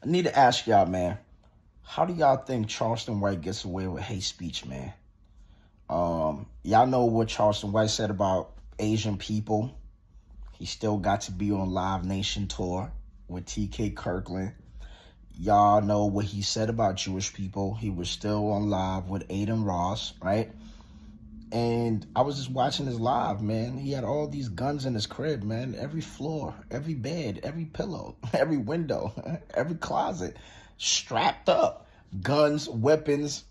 I need to ask y'all, man. How do y'all think Charleston White gets away with hate speech, man? Y'all know what Charleston White said about Asian people. He still got to be on Live Nation tour with TK Kirkland. Y'all know what he said about Jewish people. He was still on live with Aiden Ross, right? And I was just watching his live, man. He had all these guns in his crib, man. Every floor, every bed, every pillow, every window, every closet, strapped up. Guns, weapons.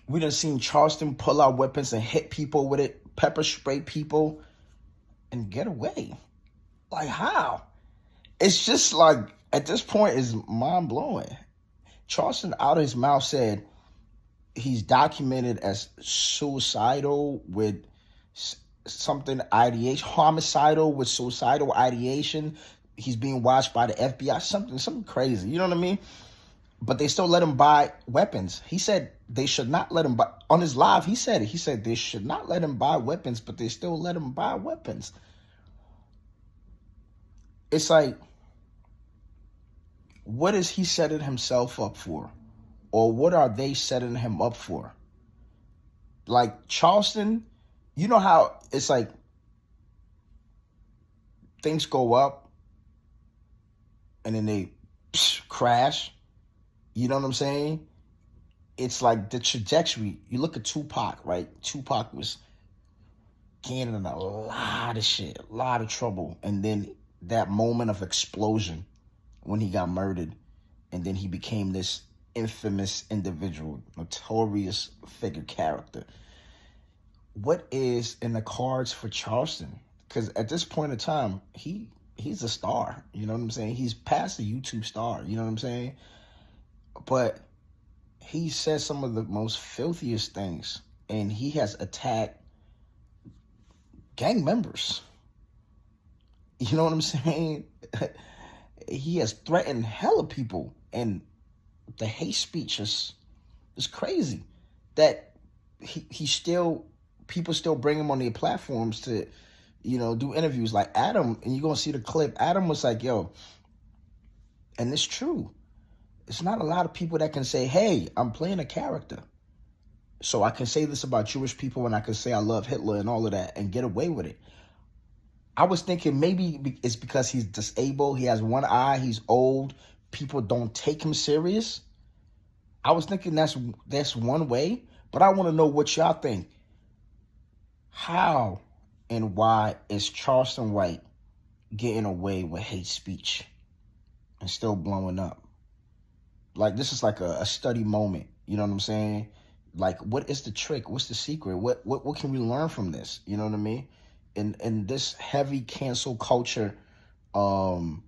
We done seen Charleston pull out weapons and hit people with it, pepper spray people, and get away. Like, how? It's just like, at this point, it's mind-blowing. Charleston, out of his mouth, said he's documented as suicidal with something ideation, homicidal with suicidal ideation. He's being watched by the FBI, something crazy. You know what I mean? But they still let him buy weapons. He said they should not let him buy. On his live, he said it. He said they should not let him buy weapons, but they still let him buy weapons. It's like, what is he setting himself up for? Or what are they setting him up for? Like, Charleston, you know how it's like things go up and then they crash? You know what I'm saying? It's like the trajectory. You look at Tupac, right? Tupac was getting in a lot of shit, a lot of trouble. And then that moment of explosion when he got murdered, and then he became this infamous individual, notorious figure character. What is in the cards for Charleston? Because at this point in time, he's a star. You know what I'm saying? He's past the YouTube star. You know what I'm saying? But he says some of the most filthiest things, and he has attacked gang members. You know what I'm saying? He has threatened hella people, and the hate speech is crazy. That people still bring him on their platforms to, do interviews. Like Adam, and you're gonna see the clip. Adam was like, "Yo," and it's true. It's not a lot of people that can say, "Hey, I'm playing a character, so I can say this about Jewish people, and I can say I love Hitler and all of that, and get away with it." I was thinking maybe it's because he's disabled, he has one eye, he's old, people don't take him serious. I was thinking that's one way, but I want to know what y'all think. How and why is Charleston White getting away with hate speech and still blowing up? Like, this is like a study moment, you know what I'm saying? Like, what is the trick? What's the secret? What can we learn from this? You know what I mean? In this heavy cancel culture time,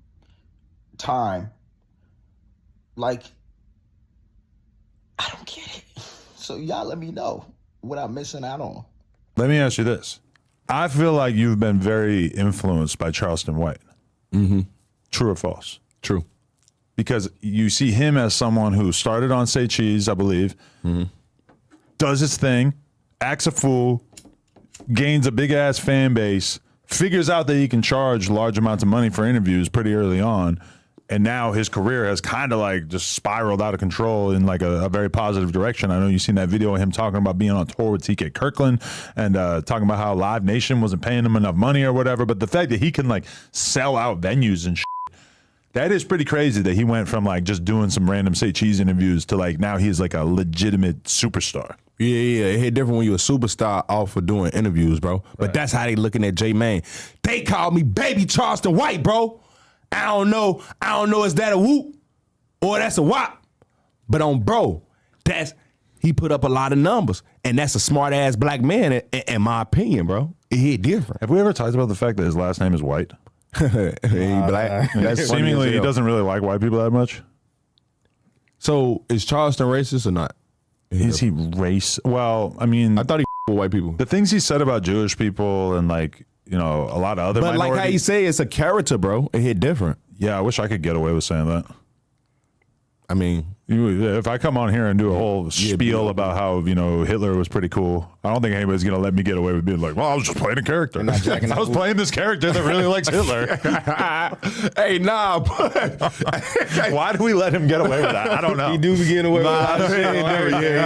like, I don't get it. So y'all let me know what I'm missing out on. Let me ask you this. I feel like you've been very influenced by Charleston White. Mm-hmm. True or false? True. Because you see him as someone who started on Say Cheese, I believe, does his thing, acts a fool, gains a big-ass fan base, figures out that he can charge large amounts of money for interviews pretty early on, and now his career has kind of like just spiraled out of control in like a very positive direction. I know you've seen that video of him talking about being on tour with TK Kirkland and talking about how Live Nation wasn't paying him enough money or whatever, but the fact that he can like sell out venues and shit, that is pretty crazy that he went from like just doing some random Say Cheese interviews to like now he's like a legitimate superstar. Yeah. It hit different when you're a superstar off for doing interviews, bro. But that's how they looking at J-Mane. They call me Baby Charleston White, bro. I don't know is that a whoop or that's a wop. But bro, he put up a lot of numbers. And that's a smart ass black man in my opinion, bro. It hit different. Have we ever talked about the fact that his last name is White? He black. That's seemingly he doesn't really like white people that much. So is Charleston racist or not? Is he race? Well, I mean, I thought he with white people. The things he said about Jewish people and like, a lot of other But minorities. like how you say it's a character, bro. It hit different. Yeah, I wish I could get away with saying that. I mean, if I come on here and do a whole spiel about how, you know, Hitler was pretty cool, I don't think anybody's going to let me get away with being like, well, I was just playing a character. I was playing this character that really likes Hitler. Hey, nah. Why do we let him get away with that? I don't know. He do be getting away with that. Yeah.